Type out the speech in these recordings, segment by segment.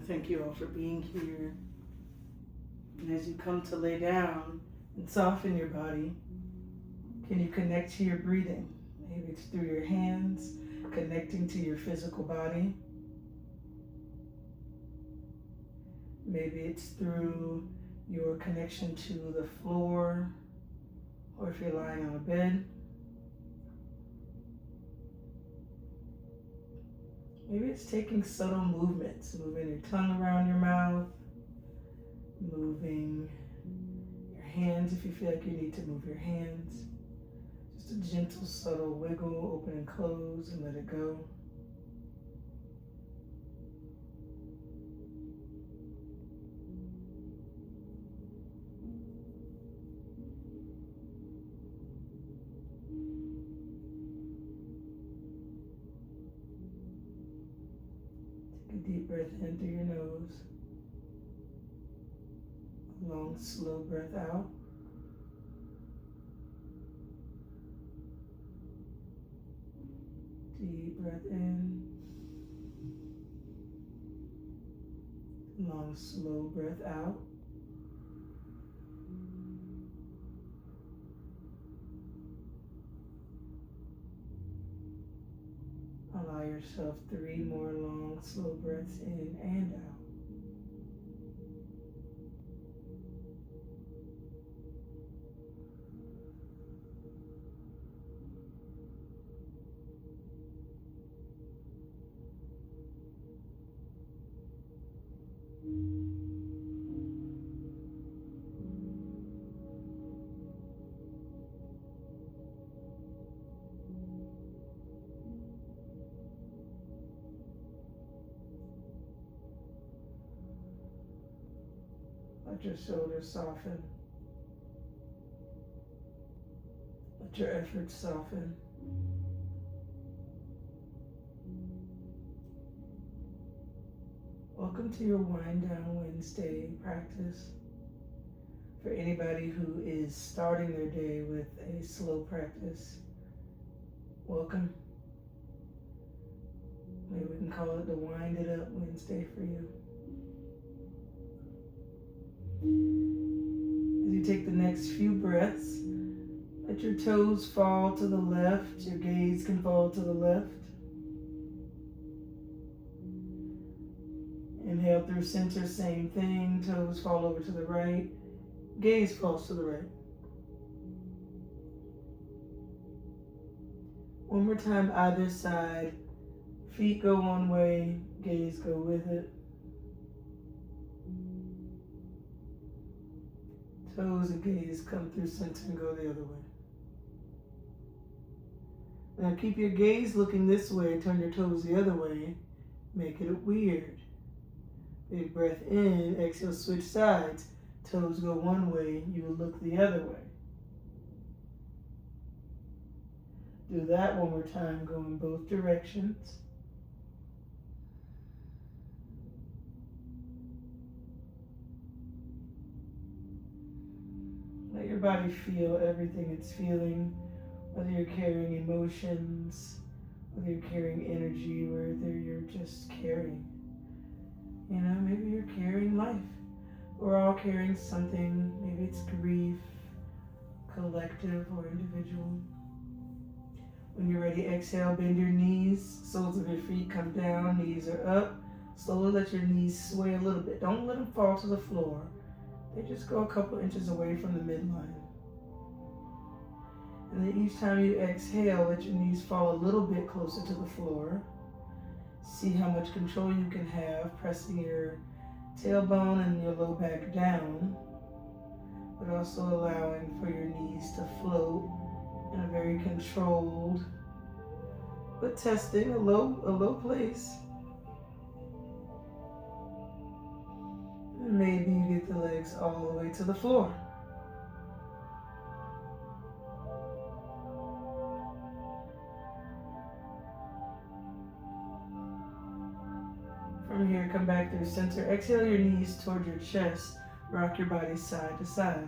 Thank you all for being here. And as you come to lay down and soften your body, can you connect to your breathing? Maybe it's through your hands, connecting to your physical body. Maybe it's through your connection to the floor, or if you're lying on a bed. Maybe it's taking subtle movements, moving your tongue around your mouth, moving your hands if you feel like you need to move your hands. Just a gentle, subtle wiggle, open and close, and let it go. Take a deep breath in through your nose. A long, slow breath out. Deep breath in. Long, slow breath out. Allow yourself 3 more long, slow breaths in and out. Let your shoulders soften. Let your efforts soften. Welcome to your Wind Down Wednesday practice. For anybody who is starting their day with a slow practice, welcome. Maybe we can call it the Wind It Up Wednesday for you. As you take the next few breaths, let your toes fall to the left, your gaze can fall to the left. Inhale through center, same thing, toes fall over to the right, gaze falls to the right. One more time, either side, feet go one way, gaze go with it. Toes and gaze come through center and go the other way. Now keep your gaze looking this way, turn your toes the other way, make it weird. Big breath in, exhale, switch sides. Toes go one way, you will look the other way. Do that one more time, go in both directions. Let your body feel everything it's feeling, whether you're carrying emotions, whether you're carrying energy, whether you're just carrying. You know, maybe you're carrying life. We're all carrying something. Maybe it's grief, collective or individual. When you're ready, exhale, bend your knees, soles of your feet come down, knees are up. Slowly let your knees sway a little bit. Don't let them fall to the floor. They just go a couple inches away from the midline. And then each time you exhale, let your knees fall a little bit closer to the floor. See how much control you can have, pressing your tailbone and your low back down, but also allowing for your knees to float in a very controlled, but testing a low place. And maybe you get the legs all the way to the floor. From here, come back through center. Exhale your knees toward your chest. Rock your body side to side.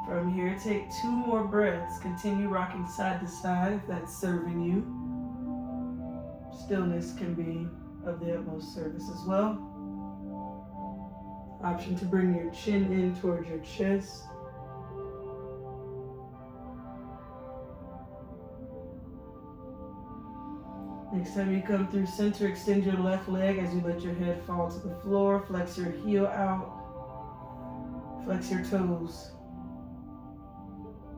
For From here, take 2 more breaths. Continue rocking side to side if that's serving you. Stillness can be of the utmost service as well. Option to bring your chin in towards your chest. Next time you come through center, extend your left leg as you let your head fall to the floor. Flex your heel out. Flex your toes.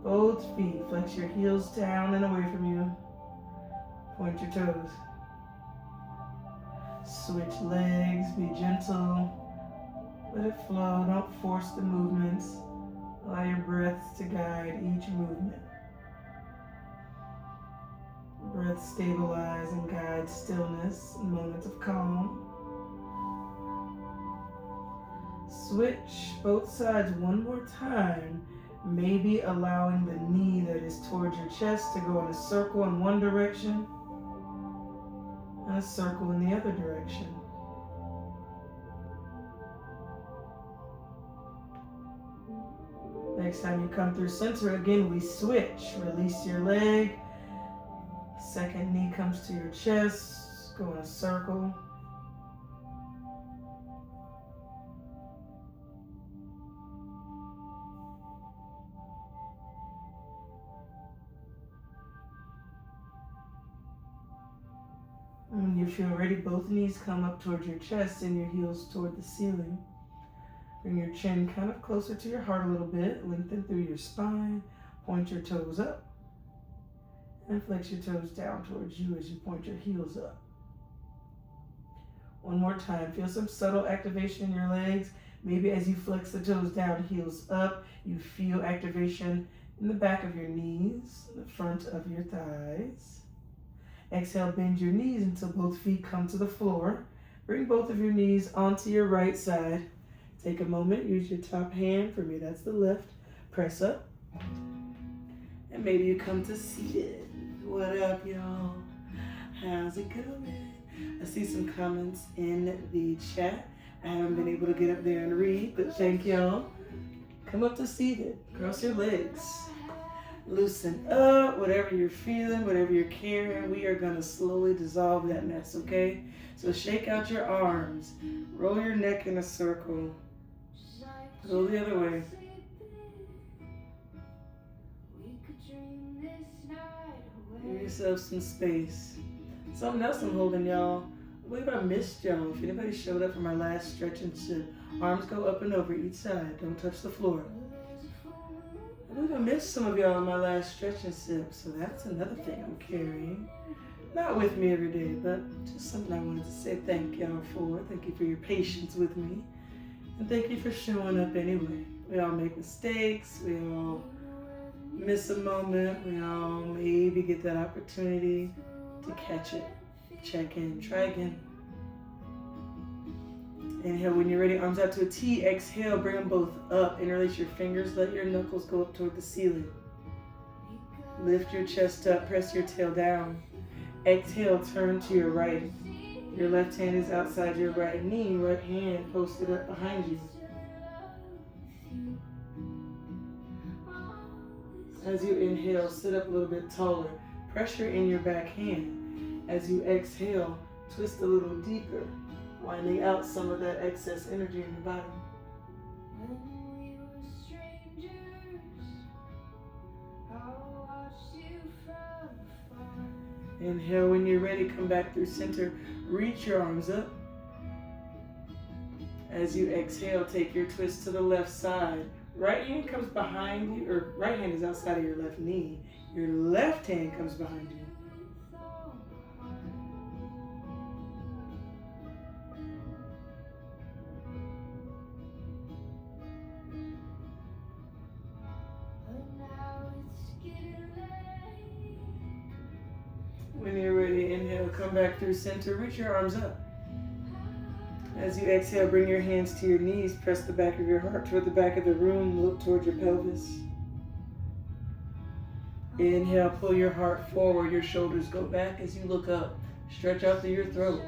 Both feet. Flex your heels down and away from you. Point your toes. Switch legs. Be gentle. Let it flow. Don't force the movements. Allow your breath to guide each movement. Breath stabilize and guide stillness in moments of calm. Switch both sides one more time, maybe allowing the knee that is towards your chest to go in a circle in one direction and a circle in the other direction. Next time you come through center, again we switch. Release your leg. Second knee comes to your chest. Go in a circle. When you feel ready, both knees come up towards your chest and your heels toward the ceiling. Bring your chin kind of closer to your heart a little bit. Lengthen through your spine. Point your toes up. And flex your toes down towards you as you point your heels up. One more time. Feel some subtle activation in your legs. Maybe as you flex the toes down, heels up, you feel activation in the back of your knees, the front of your thighs. Exhale, bend your knees until both feet come to the floor. Bring both of your knees onto your right side. Take a moment, use your top hand. For me, that's the left. Press up. And maybe you come to seated. What up, y'all? How's it going? I see some comments in the chat. I haven't been able to get up there and read, but thank y'all. Come up to seated. Cross your legs. Loosen up, whatever you're feeling, whatever you're carrying. We are going to slowly dissolve that mess, okay? So shake out your arms. Roll your neck in a circle. Go the other way. Give yourself some space. Something else I'm holding, y'all. I believe I missed y'all. If anybody showed up for my last stretch and sit, arms go up and over each side. Don't touch the floor. I believe I missed some of y'all in my last stretch and sip, so that's another thing I'm carrying. Not with me every day, but just something I wanted to say thank y'all for. Thank you for your patience with me. And thank you for showing up anyway. We all make mistakes. We all miss a moment. We all maybe get that opportunity to catch it. Check in. Try again. Inhale when you're ready. Arms out to a T. Exhale. Bring them both up. Interlace your fingers. Let your knuckles go up toward the ceiling. Lift your chest up. Press your tail down. Exhale. Turn to your right. Your left hand is outside your right knee. Right hand posted up behind you. As you inhale, sit up a little bit taller. Pressure in your back hand. As you exhale, twist a little deeper, winding out some of that excess energy in your body. Inhale when you're ready, come back through center. Reach your arms up. As you exhale, take your twist to the left side. Right hand comes behind you, or right hand is outside of your left knee. Your left hand comes behind you. When you're ready, inhale, come back through center, reach your arms up. As you exhale, bring your hands to your knees, press the back of your heart toward the back of the room, look toward your pelvis. Inhale, pull your heart forward, your shoulders go back as you look up. Stretch out through your throat.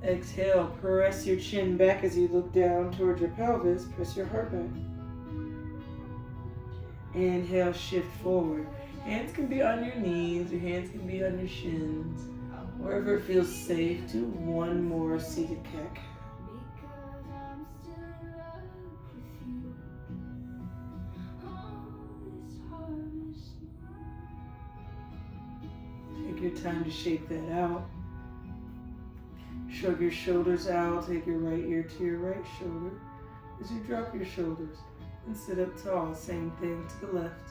Exhale, press your chin back as you look down towards your pelvis. Press your heart back. Inhale, shift forward. Hands can be on your knees, your hands can be on your shins. Wherever it feels safe, do one more seated cat-cow. Take your time to shake that out. Shrug your shoulders out. Take your right ear to your right shoulder as you drop your shoulders and sit up tall. Same thing to the left.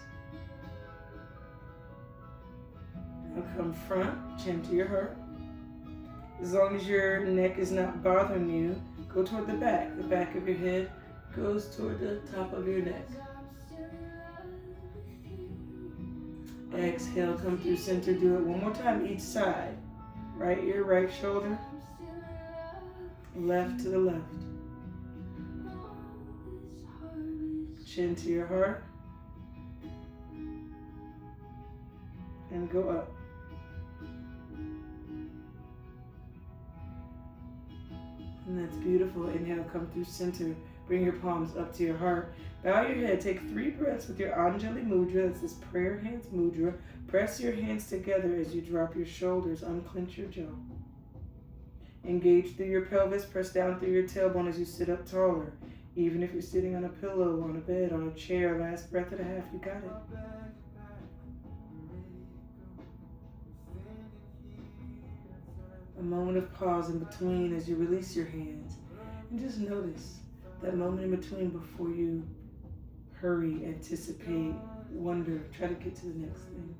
Now come front, chin to your heart. As long as your neck is not bothering you, go toward the back. The back of your head goes toward the top of your neck. Exhale, come through center. Do it one more time each side. Right ear, right shoulder. Left to the left. Chin to your heart. And go up. And that's beautiful. Inhale, come through center. Bring your palms up to your heart. Bow your head. Take 3 breaths with your Anjali Mudra. That's this prayer hands mudra. Press your hands together as you drop your shoulders. Unclench your jaw. Engage through your pelvis. Press down through your tailbone as you sit up taller. Even if you're sitting on a pillow, on a bed, on a chair, last breath and a half, you got it. A moment of pause in between as you release your hands. And just notice that moment in between before you hurry, anticipate, wonder, try to get to the next thing.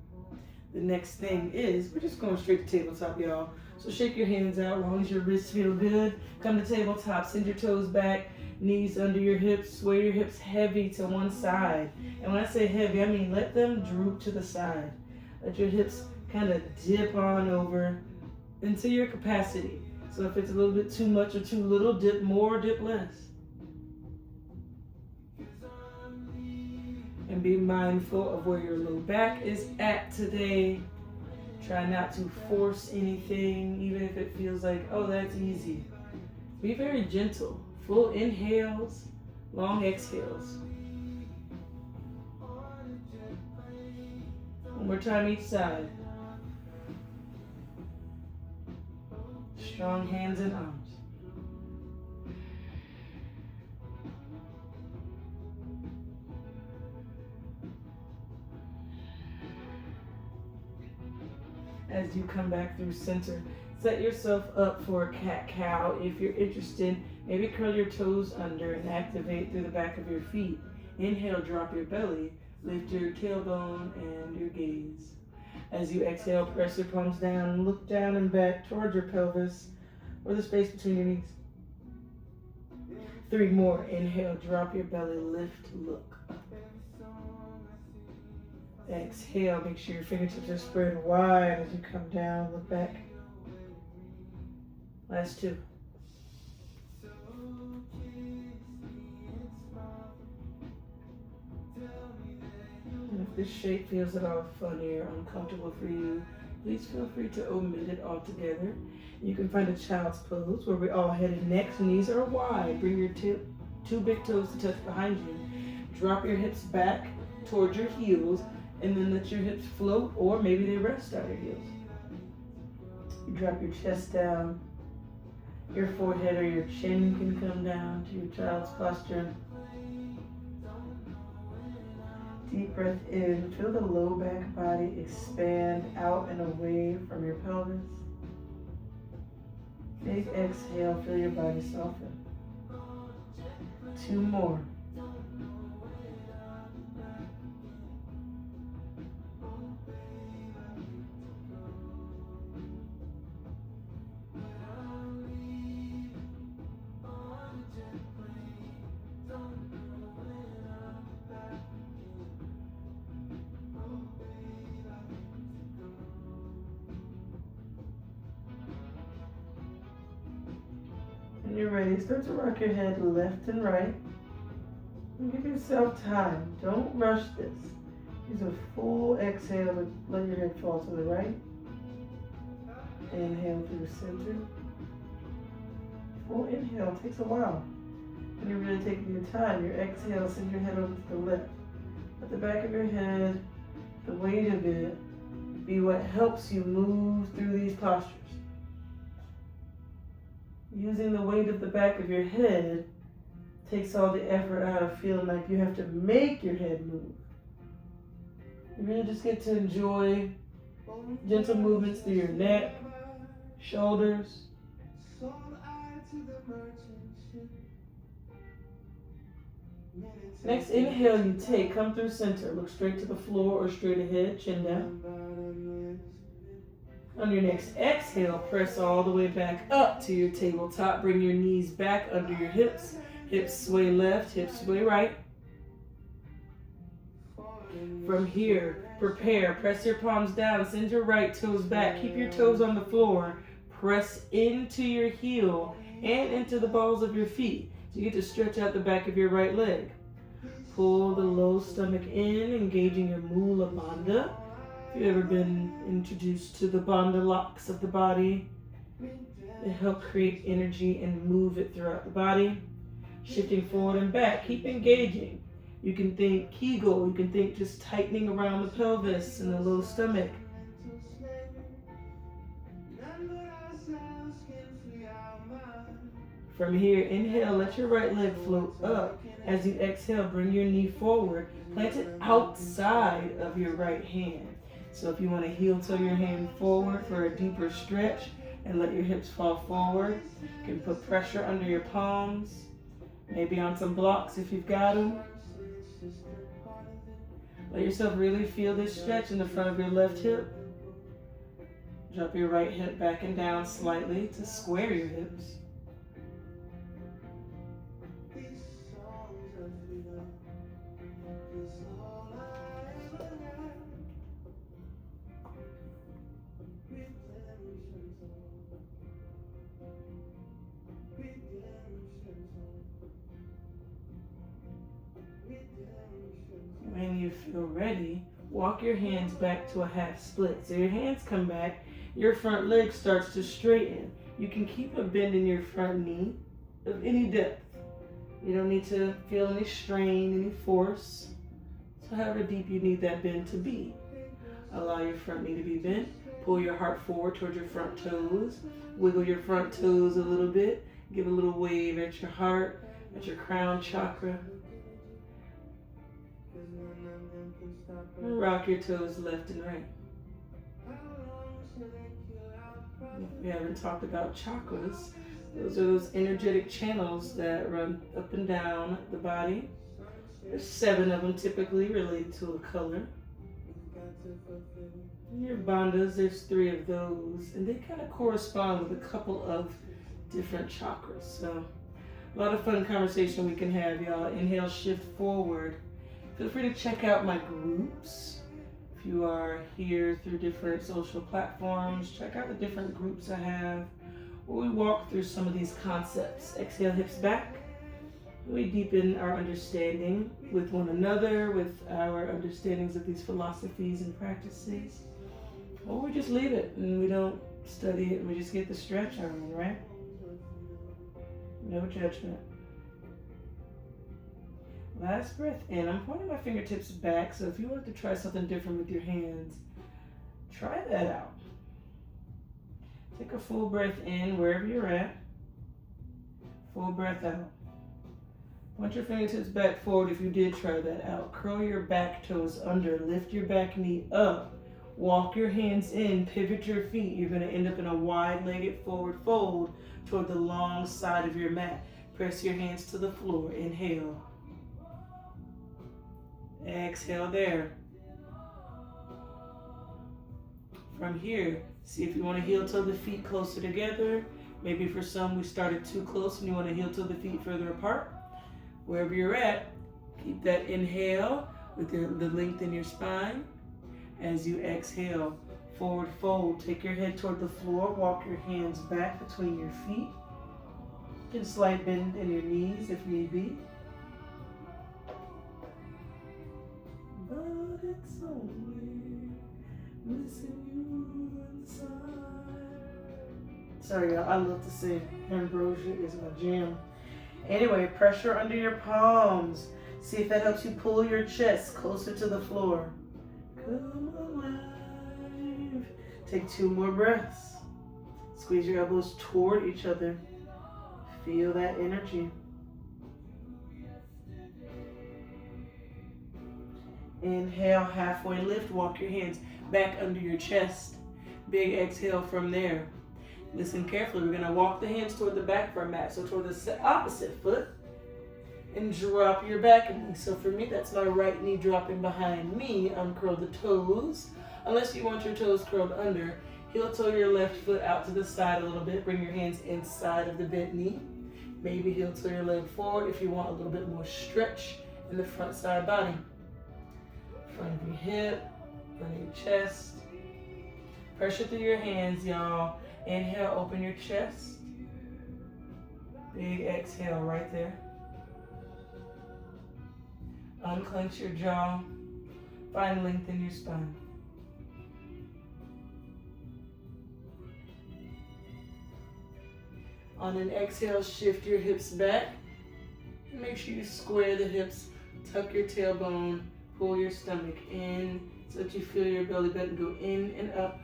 The next thing is, we're just going straight to tabletop, y'all. So shake your hands out as long as your wrists feel good. Come to tabletop, send your toes back, knees under your hips, sway your hips heavy to one side. And when I say heavy, I mean let them droop to the side. Let your hips kind of dip on over into your capacity. So if it's a little bit too much or too little, dip more, dip less. And be mindful of where your low back is at today. Try not to force anything, even if it feels like, oh, that's easy. Be very gentle. Full inhales, long exhales. One more time each side. Strong hands and arms. As you come back through center, set yourself up for a cat-cow. If you're interested, maybe curl your toes under and activate through the back of your feet. Inhale, drop your belly, lift your tailbone and your gaze. As you exhale, press your palms down and look down and back towards your pelvis or the space between your knees. 3 more. Inhale, drop your belly, lift, look. Exhale, make sure your fingertips are spread wide as you come down, look back. Last 2. And if this shape feels at all funny or uncomfortable for you, please feel free to omit it altogether. You can find a child's pose where we're all head and necks, knees are wide. Bring your 2 big toes to touch behind you. Drop your hips back towards your heels and then let your hips float, or maybe they rest on your heels. You drop your chest down. Your forehead or your chin can come down to your child's posture. Deep breath in. Feel the low back body expand out and away from your pelvis. Big exhale. Feel your body soften. 2 more. When you're ready, start to rock your head left and right. And give yourself time. Don't rush this. Use a full exhale to let your head fall to the right. Inhale through the center. full inhale takes a while. And you're really taking your time. Your exhale, send your head over to the left. Let the back of your head, the weight of it, be what helps you move through these postures. Using the weight of the back of your head takes all the effort out of feeling like you have to make your head move. You really just get to enjoy gentle movements through your neck, shoulders. Next inhale you take, come through center. Look straight to the floor or straight ahead, chin down. On your next exhale, press all the way back up to your tabletop. Bring your knees back under your hips. Hips sway left, hips sway right. From here, prepare. Press your palms down. Send your right toes back. Keep your toes on the floor. Press into your heel and into the balls of your feet. So you get to stretch out the back of your right leg. Pull the low stomach in, engaging your Mula Bandha. If you've ever been introduced to the Bandha locks of the body, they help create energy and move it throughout the body. Shifting forward and back, keep engaging. You can think Kegel, you can think just tightening around the pelvis and the low stomach. From here, inhale, let your right leg float up. As you exhale, bring your knee forward. Plant it outside of your right hand. So if you want to heel toe your hand forward for a deeper stretch and let your hips fall forward, you can put pressure under your palms, maybe on some blocks if you've got them. Let yourself really feel this stretch in the front of your left hip. Drop your right hip back and down slightly to square your hips. When you feel ready, walk your hands back to a half split. So your hands come back, your front leg starts to straighten. You can keep a bend in your front knee of any depth. You don't need to feel any strain, any force. So however deep you need that bend to be. Allow your front knee to be bent. Pull your heart forward towards your front toes. Wiggle your front toes a little bit. Give a little wave at your heart, at your crown chakra. And rock your toes left and right. If we haven't talked about chakras, those are those energetic channels that run up and down the body. There's 7 of them typically related to a color. In your bandhas, there's 3 of those, and they kind of correspond with a couple of different chakras. So a lot of fun conversation we can have, y'all. Inhale, shift forward. Feel free to check out my groups. If you are here through different social platforms, check out the different groups I have where we walk through some of these concepts. Exhale, hips back. We deepen our understanding with one another, with our understandings of these philosophies and practices. Or we just leave it and we don't study it and we just get the stretch on, right? No judgment. Last breath in. I'm pointing my fingertips back, so if you wanted to try something different with your hands, try that out. Take a full breath in wherever you're at. Full breath out. Point your fingertips back forward if you did try that out. Curl your back toes under. Lift your back knee up. Walk your hands in. Pivot your feet. You're going to end up in a wide-legged forward fold toward the long side of your mat. Press your hands to the floor. Inhale. Exhale there. From here, see if you want to heel toe the feet closer together. Maybe for some we started too close and you want to heel toe the feet further apart. Wherever you're at, keep that inhale with the length in your spine. As you exhale, forward fold. Take your head toward the floor. Walk your hands back between your feet. You can slight bend in your knees if need be. But it's only missing you inside. Sorry, y'all. I love to sing. Ambrosia is my jam. Anyway, pressure under your palms. See if that helps you pull your chest closer to the floor. Come alive. Take 2 more breaths. Squeeze your elbows toward each other. Feel that energy. Inhale, halfway lift. Walk your hands back under your chest. Big exhale from there. Listen carefully. We're going to walk the hands toward the back of our mat, so toward the opposite foot, and drop your back knee. So for me, that's my right knee dropping behind me. Uncurl the toes, unless you want your toes curled under. Heel toe your left foot out to the side a little bit. Bring your hands inside of the bent knee. Maybe heel toe your leg forward if you want a little bit more stretch in the front side body. Front of your hip, front of your chest. Pressure through your hands, y'all. Inhale, open your chest. Big exhale right there. Unclench your jaw. Find length in your spine. On an exhale, shift your hips back. And make sure you square the hips. Tuck your tailbone. Pull your stomach in so that you feel your belly button go in and up.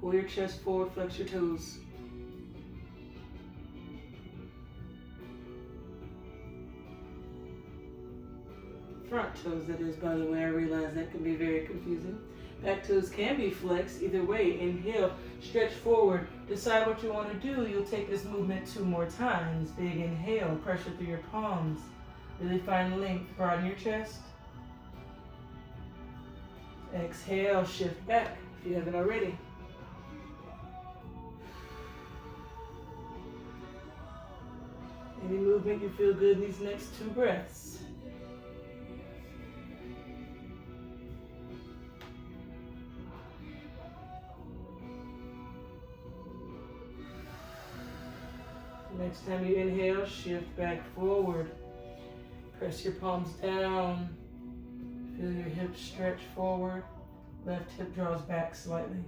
Pull your chest forward, flex your toes. Front toes, that is, by the way. I realize that can be very confusing. Back toes can be flexed either way. Inhale, stretch forward. Decide what you want to do. You'll take this movement 2 more times. Big inhale, pressure through your palms. Really find length. Broaden your chest. Exhale, shift back if you haven't already. Any movement you feel good in these next 2 breaths. Next time you inhale, shift back forward. Press your palms down. Feel your hips stretch forward. Left hip draws back slightly.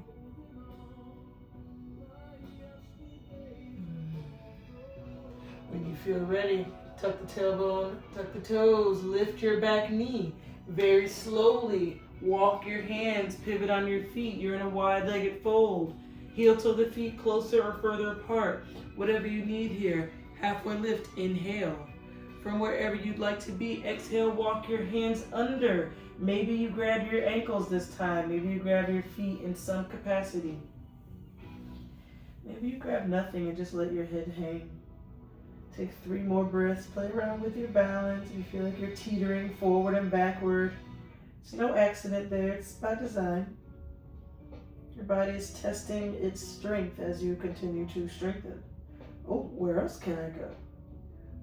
When you feel ready, tuck the tailbone, tuck the toes, lift your back knee. Very slowly, walk your hands, pivot on your feet. You're in a wide-legged fold. Heel toe the feet closer or further apart. Whatever you need here. Halfway lift, inhale. From wherever you'd like to be, exhale, walk your hands under. Maybe you grab your ankles this time. Maybe you grab your feet in some capacity. Maybe you grab nothing and just let your head hang. Take 3 more breaths. Play around with your balance. You feel like you're teetering forward and backward. There's no accident there. It's by design. Your body is testing its strength as you continue to strengthen. Oh, where else can I go?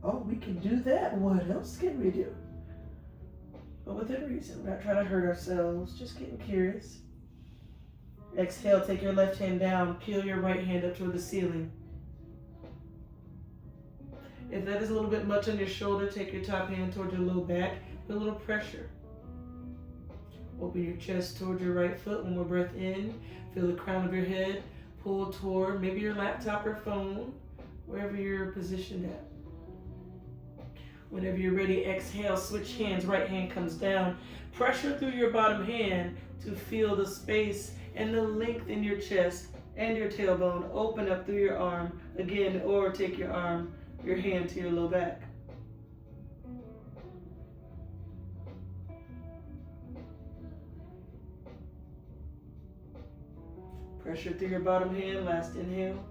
Oh, we can do that. What else can we do? But within reason. We're not trying to hurt ourselves. Just getting curious. Exhale. Take your left hand down. Peel your right hand up toward the ceiling. If that is a little bit much on your shoulder, take your top hand toward your low back. Put a little pressure. Open your chest toward your right foot. 1 more breath in. Feel the crown of your head. Pull toward maybe your laptop or phone, wherever you're positioned at. Whenever you're ready, exhale, switch hands. Right hand comes down. Pressure through your bottom hand to feel the space and the length in your chest and your tailbone. Open up through your arm again, or take your hand to your low back. Pressure through your bottom hand. Last inhale.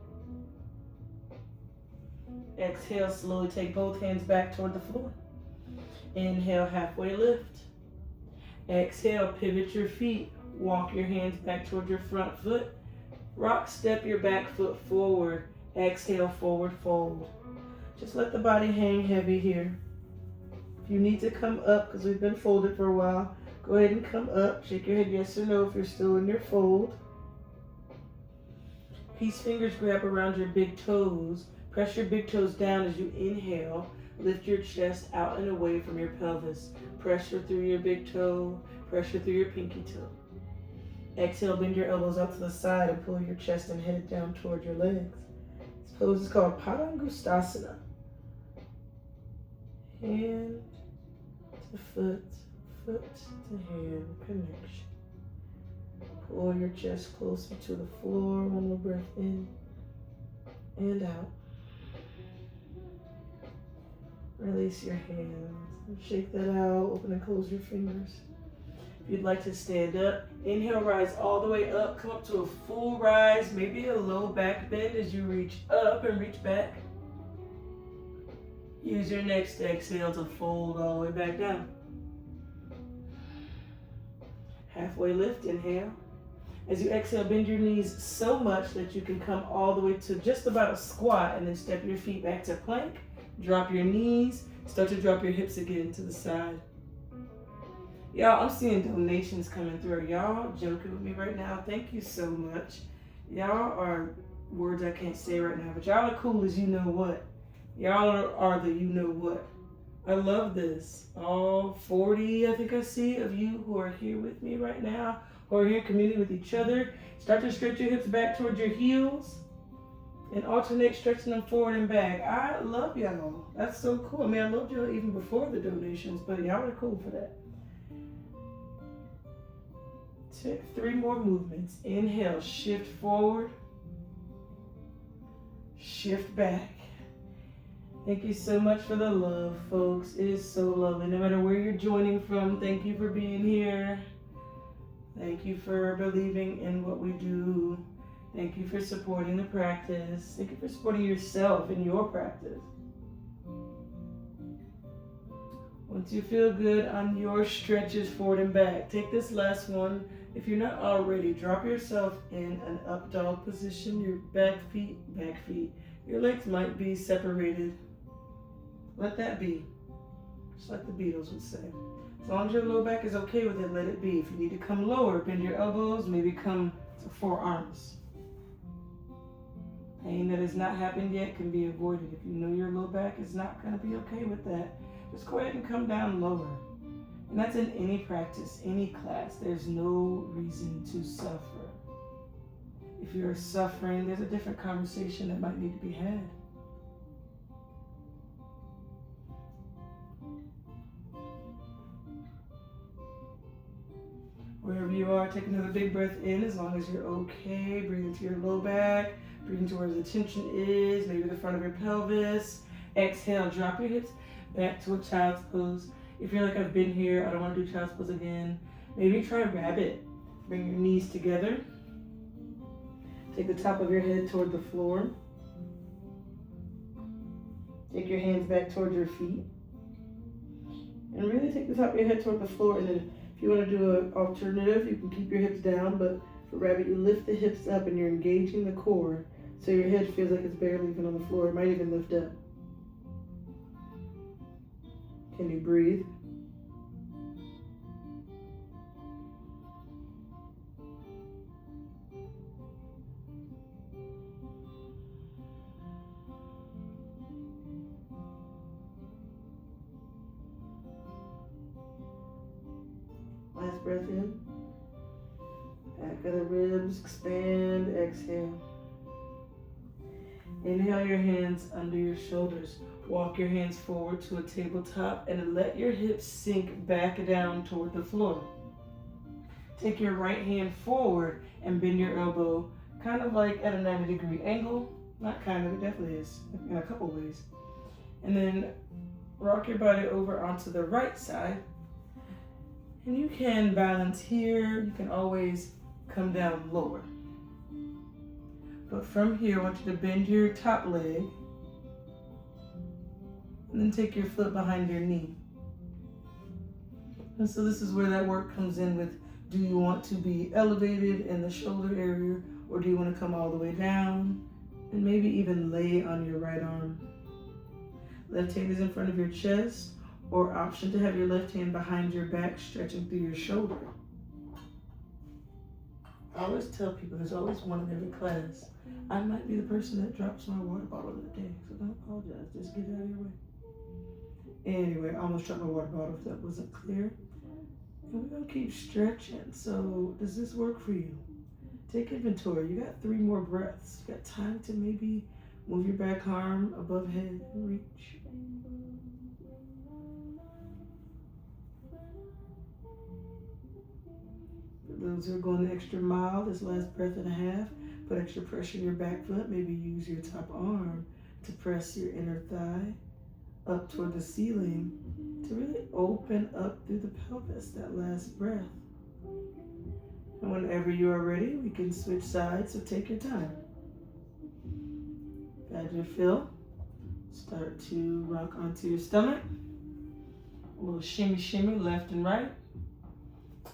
Exhale, slowly take both hands back toward the floor. Inhale, halfway lift. Exhale, pivot your feet. Walk your hands back toward your front foot. Rock step your back foot forward. Exhale, forward fold. Just let the body hang heavy here. If you need to come up, because we've been folded for a while, go ahead and come up. Shake your head yes or no if you're still in your fold. Peace fingers grab around your big toes. Press your big toes down as you inhale. Lift your chest out and away from your pelvis. Pressure through your big toe. Pressure through your pinky toe. Exhale, bend your elbows out to the side and pull your chest and head down toward your legs. This pose is called Padangustasana. Hand to foot, foot to hand connection. Pull your chest closer to the floor. One more breath in and out. Release your hands. Shake that out. Open and close your fingers. If you'd like to stand up, inhale, rise all the way up. Come up to a full rise, maybe a low back bend as you reach up and reach back. Use your next exhale to fold all the way back down. Halfway lift, inhale. As you exhale, bend your knees so much that you can come all the way to just about a squat and then step your feet back to plank. Drop your knees, start to drop your hips again to the side. Y'all, I'm seeing donations coming through. Y'all joking with me right now. Thank you so much. Y'all are words I can't say right now, but y'all are cool as you know what. Y'all are the you know what. I love this. All 40, I think I see, of you who are here with me right now, who are here in community with each other. Start to stretch your hips back towards your heels and alternate stretching them forward and back. I love y'all. That's so cool. I mean, I loved y'all even before the donations, but y'all are cool for that. Take 3 more movements. Inhale, shift forward, shift back. Thank you so much for the love, folks. It is so lovely. No matter where you're joining from, thank you for being here. Thank you for believing in what we do. Thank you for supporting the practice. Thank you for supporting yourself in your practice. Once you feel good on your stretches forward and back, take this last one. If you're not already, drop yourself in an up dog position. Your back feet. Your legs might be separated. Let that be. Just like the Beatles would say. As long as your low back is okay with it, let it be. If you need to come lower, bend your elbows, maybe come to forearms. Pain that has not happened yet can be avoided. If you know your low back is not going to be okay with that, just go ahead and come down lower. And that's in any practice, any class. There's no reason to suffer. If you're suffering, there's a different conversation that might need to be had. Wherever you are, take another big breath in as long as you're okay. Breathe into your low back. Breathe into where the tension is, maybe the front of your pelvis. Exhale, drop your hips back to a child's pose. If you're like, I've been here, I don't want to do child's pose again, maybe try rabbit. Bring your knees together. Take the top of your head toward the floor. Take your hands back toward your feet. And really take the top of your head toward the floor. And then if you want to do an alternative, you can keep your hips down, but for rabbit, you lift the hips up and you're engaging the core so your head feels like it's barely even on the floor. It might even lift up. Can you breathe? Last breath in. Back of the ribs, expand, exhale. Inhale your hands under your shoulders. Walk your hands forward to a tabletop and let your hips sink back down toward the floor. Take your right hand forward and bend your elbow kind of like at a 90-degree angle. Not kind of, it definitely is in a couple ways. And then rock your body over onto the right side. And you can balance here. You can always come down lower. But from here, I want you to bend your top leg and then take your foot behind your knee. And so this is where that work comes in with, do you want to be elevated in the shoulder area, or do you want to come all the way down and maybe even lay on your right arm? Left hand is in front of your chest, or option to have your left hand behind your back, stretching through your shoulder. I always tell people there's always one in every class. I might be the person that drops my water bottle in the day, so don't apologize. Just get it out of your way. Anyway, I almost dropped my water bottle if that wasn't clear. And we're going to keep stretching. So does this work for you? Take inventory. You got 3 more breaths. You got time to maybe move your back arm above head and reach. For those who are going the extra mile, this last breath and a half, put extra pressure in your back foot. Maybe use your top arm to press your inner thigh up toward the ceiling to really open up through the pelvis, that last breath. And whenever you are ready, we can switch sides, so take your time. As you feel, start to rock onto your stomach. A little shimmy, shimmy, left and right.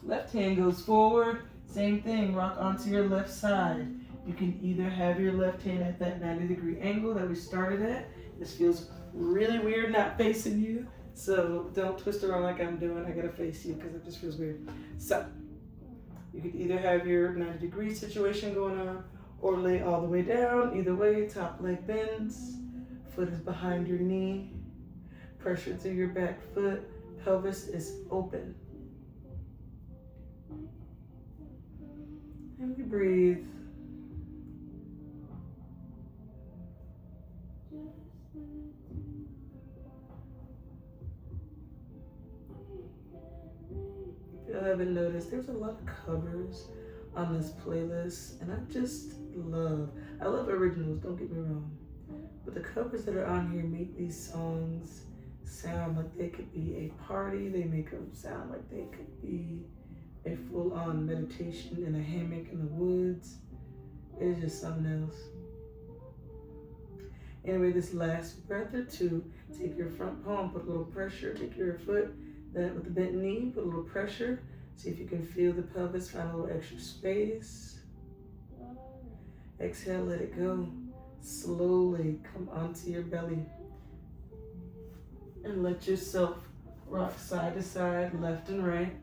Left hand goes forward. Same thing, rock onto your left side. You can either have your left hand at that 90-degree angle that we started at. This feels really weird not facing you, so don't twist around like I'm doing. I gotta face you because it just feels weird. So, you could either have your 90-degree situation going on or lay all the way down. Either way, top leg bends, foot is behind your knee, pressure through your back foot, pelvis is open. And we breathe. If you haven't noticed, there's a lot of covers on this playlist, and I love originals, don't get me wrong, but the covers that are on here make these songs sound like they could be a party. They make them sound like they could be a full-on meditation in a hammock in the woods. It's just something else. Anyway, this last breath or two, take your front palm, put a little pressure, take your foot with the bent knee, put a little pressure. See if you can feel the pelvis, find a little extra space. Exhale, let it go. Slowly come onto your belly. And let yourself rock side to side, left and right.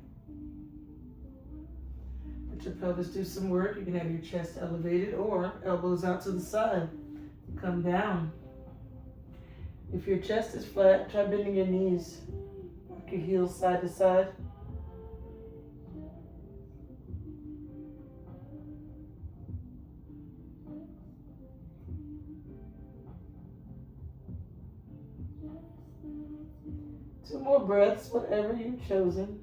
Let your pelvis do some work. You can have your chest elevated or elbows out to the side. Come down. If your chest is flat, try bending your knees. Rock your heels side to side. Two more breaths, whatever you've chosen.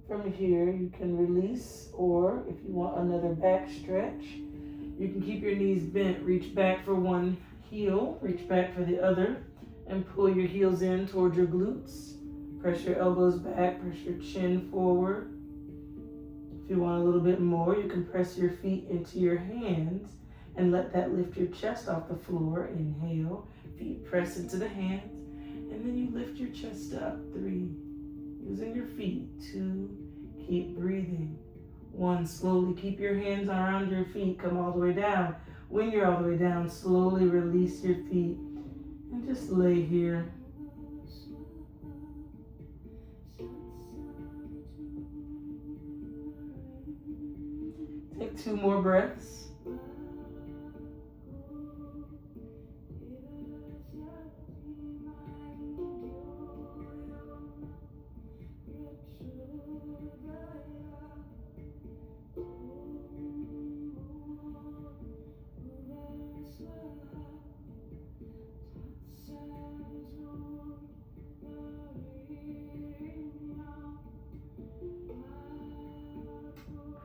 From here, you can release, or if you want another back stretch, you can keep your knees bent, reach back for one heel, reach back for the other, and pull your heels in towards your glutes. Press your elbows back, press your chin forward. If you want a little bit more, you can press your feet into your hands and let that lift your chest off the floor. Inhale, feet press into the hands, and then you lift your chest up. 3, using your feet. 2, keep breathing. 1, slowly keep your hands around your feet, come all the way down. When you're all the way down, slowly release your feet and just lay here. Take 2 more breaths.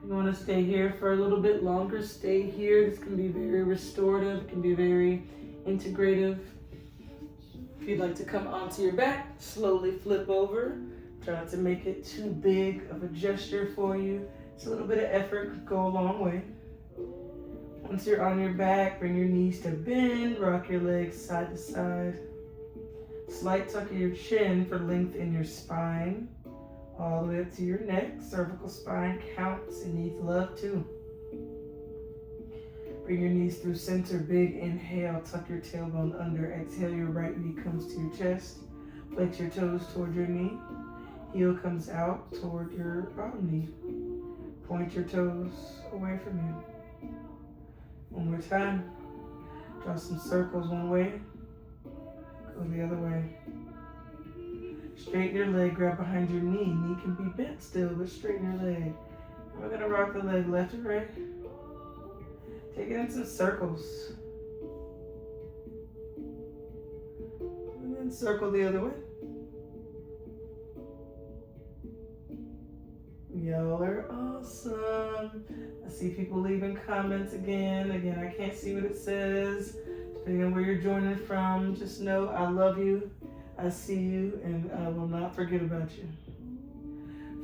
You want to stay here for a little bit longer, stay here. This can be very restorative, it can be very integrative. If you'd like to come onto your back, slowly flip over. Try not to make it too big of a gesture for you. Just a little bit of effort could go a long way. Once you're on your back, bring your knees to bend, rock your legs side to side. Slight tuck of your chin for length in your spine. All the way up to your neck. Cervical spine counts and needs love too. Bring your knees through center. Big inhale, tuck your tailbone under. Exhale, your right knee comes to your chest. Flex your toes toward your knee. Heel comes out toward your bottom knee. Point your toes away from you. One more time. Draw some circles one way. Go the other way. Straighten your leg, grab behind your knee. Knee can be bent still, but straighten your leg. And we're gonna rock the leg left and right. Take it in some circles. And then circle the other way. Y'all are awesome. I see people leaving comments again. Again, I can't see what it says. Depending on where you're joining from, just know I love you. I see you, and I will not forget about you.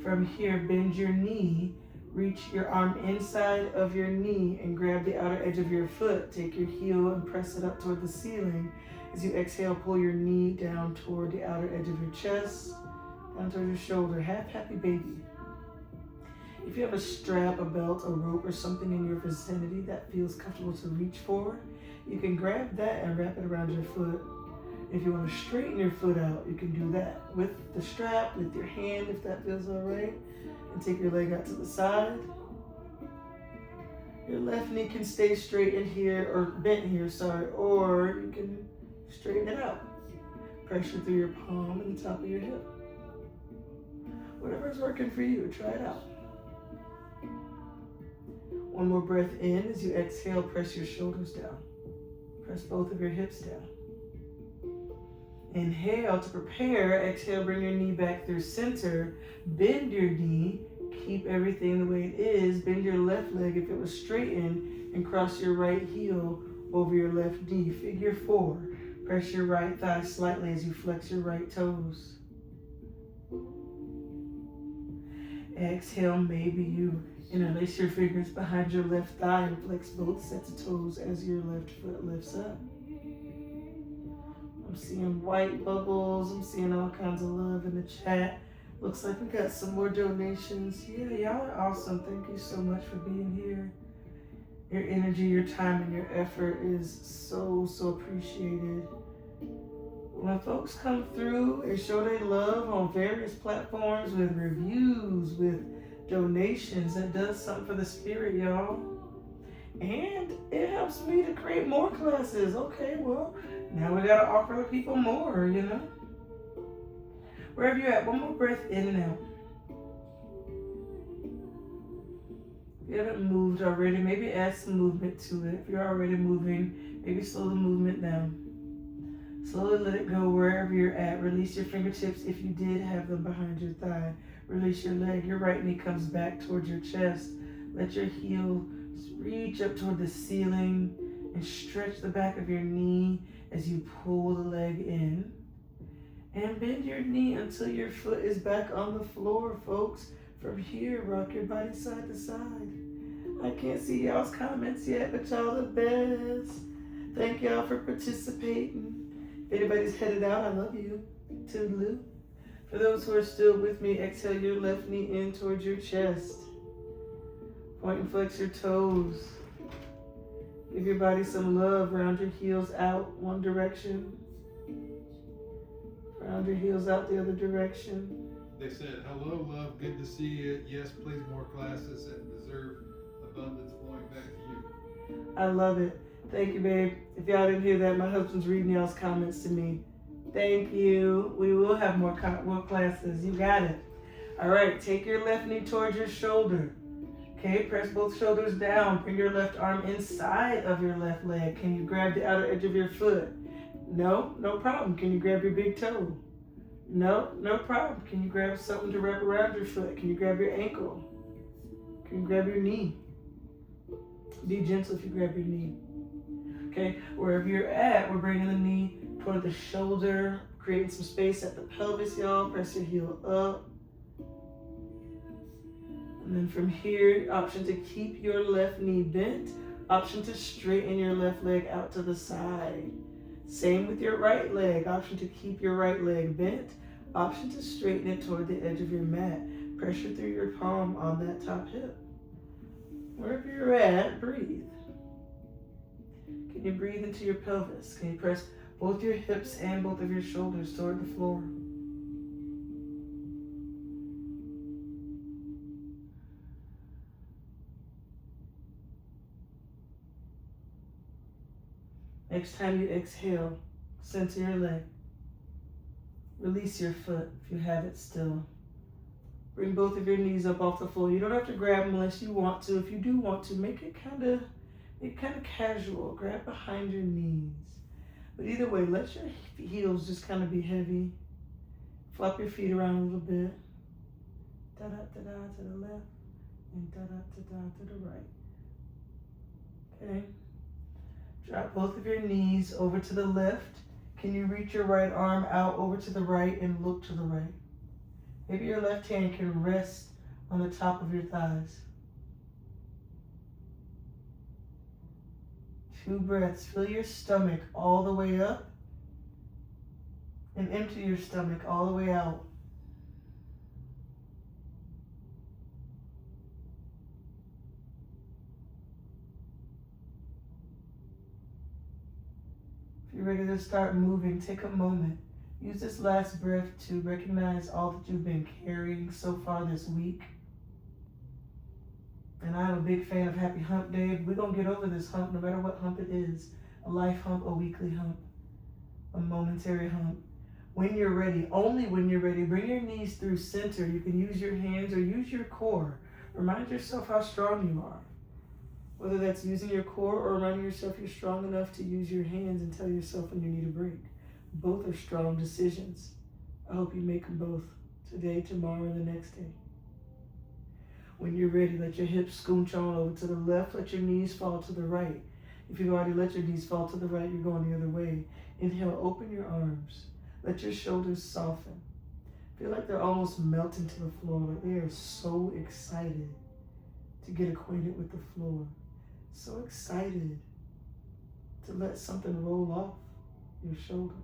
From here, bend your knee. Reach your arm inside of your knee and grab the outer edge of your foot. Take your heel and press it up toward the ceiling. As you exhale, pull your knee down toward the outer edge of your chest, down toward your shoulder. Have happy baby. If you have a strap, a belt, a rope, or something in your vicinity that feels comfortable to reach for, you can grab that and wrap it around your foot. If you want to straighten your foot out, you can do that with the strap, with your hand, if that feels all right. And take your leg out to the side. Your left knee can stay straight in here, or bent here, or you can straighten it out. Pressure through your palm and the top of your hip. Whatever's working for you, try it out. One more breath in. As you exhale, press your shoulders down. Press both of your hips down. Inhale to prepare. Exhale, bring your knee back through center. Bend your knee. Keep everything the way it is. Bend your left leg if it was straightened and cross your right heel over your left knee. Figure 4. Press your right thigh slightly as you flex your right toes. Exhale, maybe you interlace your fingers behind your left thigh and flex both sets of toes as your left foot lifts up. I'm seeing white bubbles. I'm seeing all kinds of love in the chat. Looks like we got some more donations. Yeah, y'all are awesome. Thank you so much for being here. Your energy, your time, and your effort is so appreciated. When folks come through and show their love on various platforms with reviews, with donations, that does something for the spirit, y'all. And it helps me to create more classes. Okay, well, now we gotta offer the people more, you know? Wherever you're at, one more breath in and out. If you haven't moved already, maybe add some movement to it. If you're already moving, maybe slow the movement down. Slowly let it go wherever you're at. Release your fingertips if you did have them behind your thigh. Release your leg. Your right knee comes back towards your chest. Let your heel reach up toward the ceiling and stretch the back of your knee as you pull the leg in. And bend your knee until your foot is back on the floor, folks. From here, rock your body side to side. I can't see y'all's comments yet, but y'all the best. Thank y'all for participating. If anybody's headed out, I love you. Toodaloo. For those who are still with me, exhale your left knee in towards your chest. Point and flex your toes. Give your body some love. Round your heels out one direction. Round your heels out the other direction. They said, hello, love. Good to see you. Yes, please, more classes and deserve abundance flowing back to you. I love it. Thank you, babe. If y'all didn't hear that, my husband's reading y'all's comments to me. Thank you. We will have more classes. You got it. All right, take your left knee towards your shoulder. Okay, press both shoulders down. Bring your left arm inside of your left leg. Can you grab the outer edge of your foot? No, no problem. Can you grab your big toe? No, no problem. Can you grab something to wrap around your foot? Can you grab your ankle? Can you grab your knee? Be gentle if you grab your knee. Okay, wherever you're at, we're bringing the knee toward the shoulder, creating some space at the pelvis, y'all. Press your heel up. And then from here, option to keep your left knee bent, option to straighten your left leg out to the side. Same with your right leg, option to keep your right leg bent, option to straighten it toward the edge of your mat. Pressure through your palm on that top hip. Wherever you're at, breathe. Can you breathe into your pelvis? Can you press both your hips and both of your shoulders toward the floor? Next time you exhale, center your leg. Release your foot if you have it still. Bring both of your knees up off the floor. You don't have to grab them unless you want to. If you do want to, make it kind of casual. Grab behind your knees. But either way, let your heels just kind of be heavy. Flop your feet around a little bit. Da-da-da-da to the left and da-da-da-da to the right. Okay. Drop both of your knees over to the left. Can you reach your right arm out over to the right and look to the right? Maybe your left hand can rest on the top of your thighs. 2 breaths. Fill your stomach all the way up and empty your stomach all the way out. If you're ready to start moving, take a moment. Use this last breath to recognize all that you've been carrying so far this week. And I'm a big fan of Happy Hump Day. We're going to get over this hump no matter what hump it is. A life hump, a weekly hump, a momentary hump. When you're ready, only when you're ready, bring your knees through center. You can use your hands or use your core. Remind yourself how strong you are. Whether that's using your core or reminding yourself you're strong enough to use your hands and tell yourself when you need a break. Both are strong decisions. I hope you make them both today, tomorrow, and the next day. When you're ready, let your hips scooch on over to the left. Let your knees fall to the right. If you've already let your knees fall to the right, you're going the other way. Inhale, open your arms. Let your shoulders soften. Feel like they're almost melting to the floor. Like they are so excited to get acquainted with the floor. So excited to let something roll off your shoulders.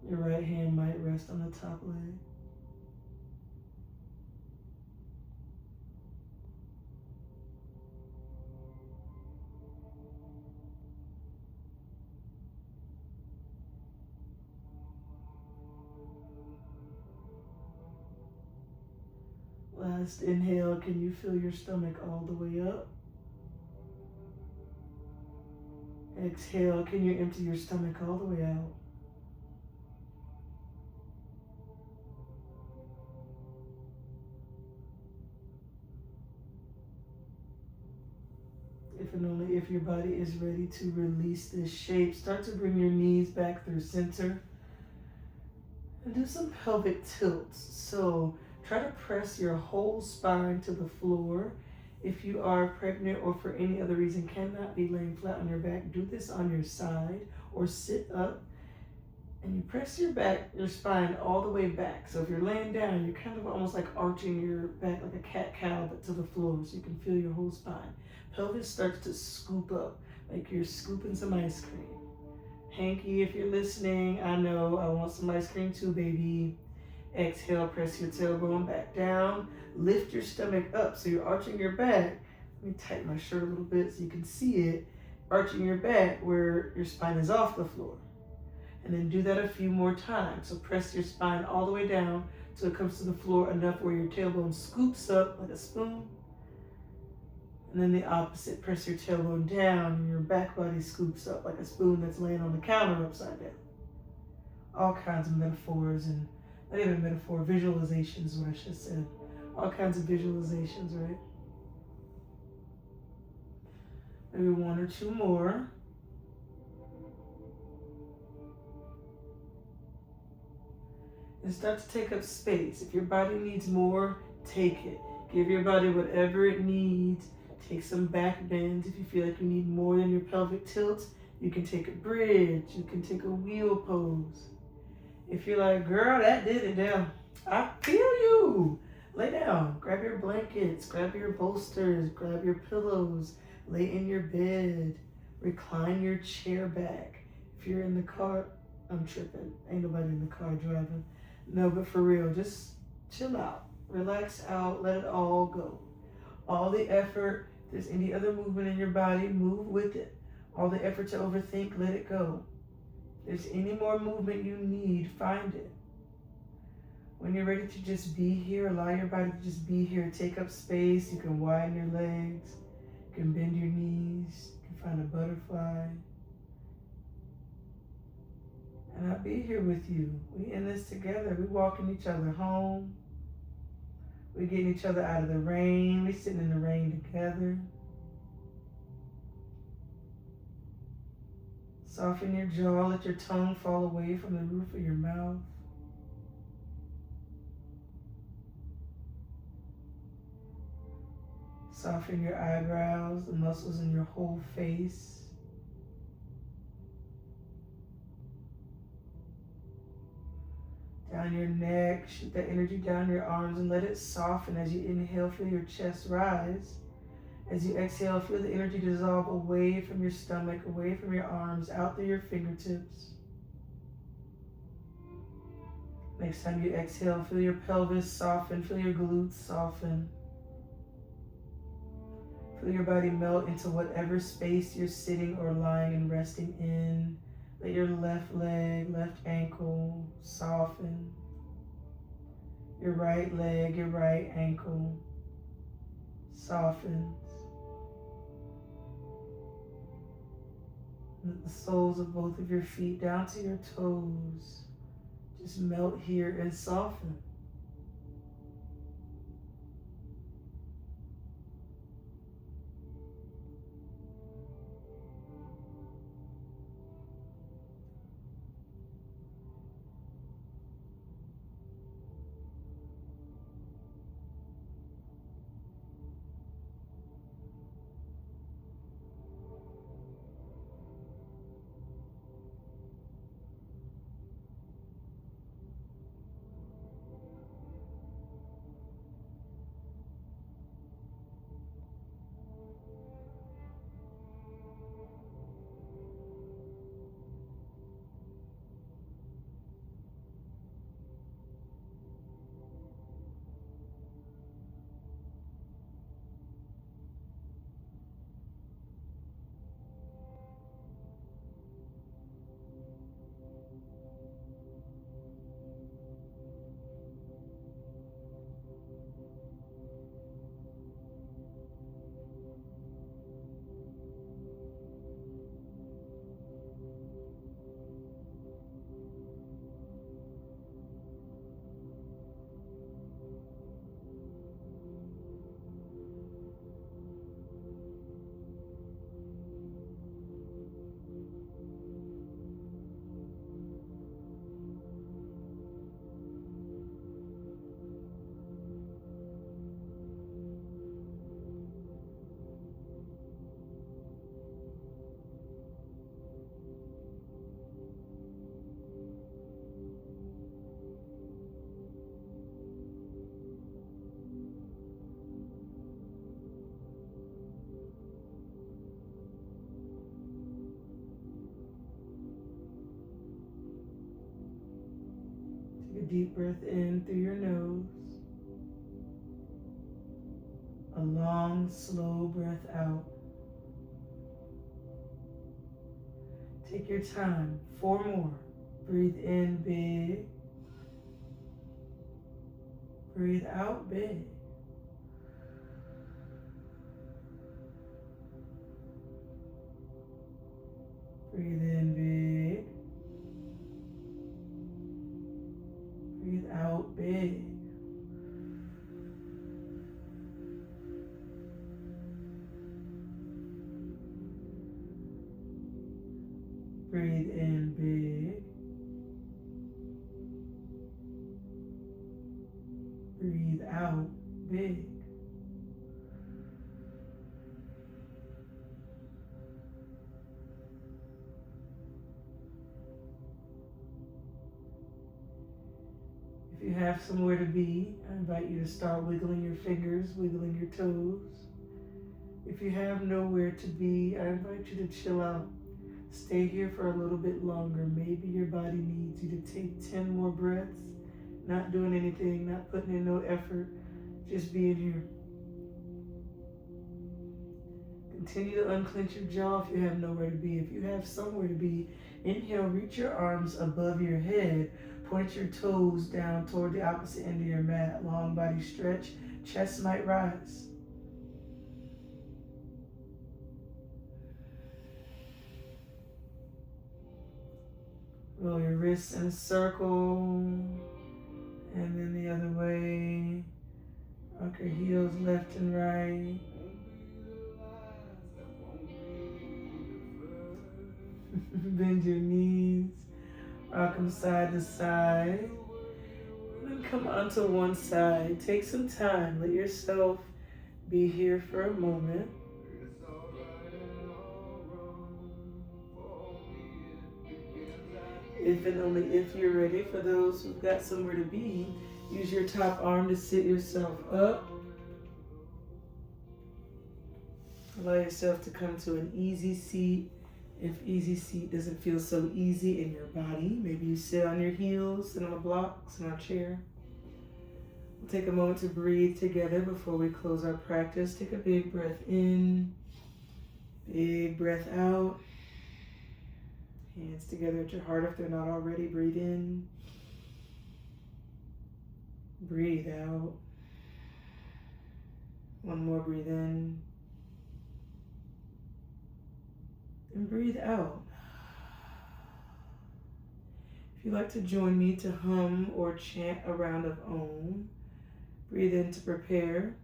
Your right hand might rest on the top leg. Last inhale, can you feel your stomach all the way up? Exhale, can you empty your stomach all the way out? If and only if your body is ready to release this shape, start to bring your knees back through center and do some pelvic tilts. So try to press your whole spine to the floor. If you are pregnant or for any other reason cannot be laying flat on your back, do this on your side or sit up and you press your spine all the way back. So if you're laying down, you're kind of almost like arching your back like a cat-cow, but to the floor so you can feel your whole spine. Pelvis starts to scoop up like you're scooping some ice cream. Hanky, if you're listening, I know I want some ice cream too, baby. Exhale, press your tailbone back down. Lift your stomach up so you're arching your back. Let me tighten my shirt a little bit so you can see it. Arching your back where your spine is off the floor. And then do that a few more times. So press your spine all the way down so it comes to the floor enough where your tailbone scoops up like a spoon. And then the opposite, press your tailbone down and your back body scoops up like a spoon that's laying on the counter upside down. All kinds of metaphors and not even metaphor, visualizations is what I should say. All kinds of visualizations, right? Maybe 1 or 2 more. And start to take up space. If your body needs more, take it. Give your body whatever it needs. Take some back bends. If you feel like you need more than your pelvic tilt, you can take a bridge. You can take a wheel pose. If you're like, girl, that did it down. I feel you. Lay down. Grab your blankets. Grab your bolsters. Grab your pillows. Lay in your bed. Recline your chair back. If you're in the car, I'm tripping. Ain't nobody in the car driving. No, but for real, just chill out. Relax out. Let it all go. All the effort, if there's any other movement in your body, move with it. All the effort to overthink, let it go. If there's any more movement you need, find it. When you're ready to just be here, allow your body to just be here. Take up space. You can widen your legs. You can bend your knees. You can find a butterfly. And I'll be here with you. We in this together. We walking each other home. We getting each other out of the rain. We sitting in the rain together. Soften your jaw. Let your tongue fall away from the roof of your mouth. Soften your eyebrows, the muscles in your whole face. Down your neck, shoot that energy down your arms and let it soften as you inhale. Feel your chest rise. As you exhale, feel the energy dissolve away from your stomach, away from your arms, out through your fingertips. Next time you exhale, feel your pelvis soften, feel your glutes soften. Feel your body melt into whatever space you're sitting or lying and resting in. Let your left leg, left ankle soften. Your right leg, your right ankle softens. Let the soles of both of your feet down to your toes just melt here and soften. Take a deep breath in through your nose. A long, slow breath out. Take your time. 4 more. Breathe in big. Breathe out big. Breathe in big. Breathe out big. Breathe in big. Breathe out big. If you have somewhere to be, I invite you to start wiggling your fingers, wiggling your toes. If you have nowhere to be, I invite you to chill out. Stay here for a little bit longer. Maybe your body needs you to take 10 more breaths, not doing anything, not putting in no effort, just being here. Continue to unclench your jaw if you have nowhere to be. If you have somewhere to be, inhale, reach your arms above your head. Point your toes down toward the opposite end of your mat. Long body stretch. Chest might rise. Roll your wrists in a circle. And then the other way. Rock your heels left and right. Bend your knees. Rock them side to side. And then come onto one side. Take some time. Let yourself be here for a moment. If and only if you're ready, for those who've got somewhere to be, use your top arm to sit yourself up. Allow yourself to come to an easy seat. If easy seat doesn't feel so easy in your body, maybe you sit on your heels, sit on a block, sit on a chair. We'll take a moment to breathe together before we close our practice. Take a big breath in, big breath out. Hands together at your heart if they're not already. Breathe in, breathe out. One more, breathe in, and breathe out. If you'd like to join me to hum or chant a round of Om, breathe in to prepare.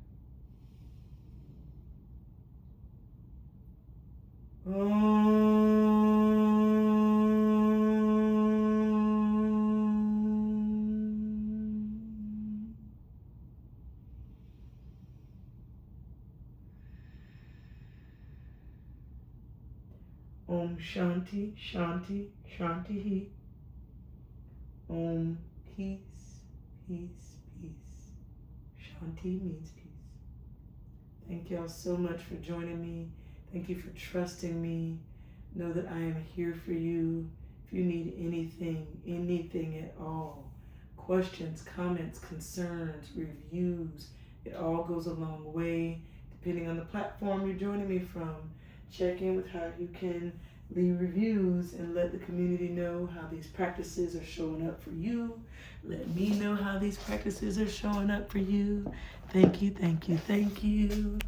Om Shanti, Shanti, Shanti He. Om Peace, Peace, Peace. Shanti means peace. Thank y'all so much for joining me. Thank you for trusting me. Know that I am here for you. If you need anything at all, questions, comments, concerns, reviews, it all goes a long way. Depending on the platform you're joining me from, check in with how you can leave reviews and let the community know how these practices are showing up for you. Let me know how these practices are showing up for you. Thank you, thank you, thank you.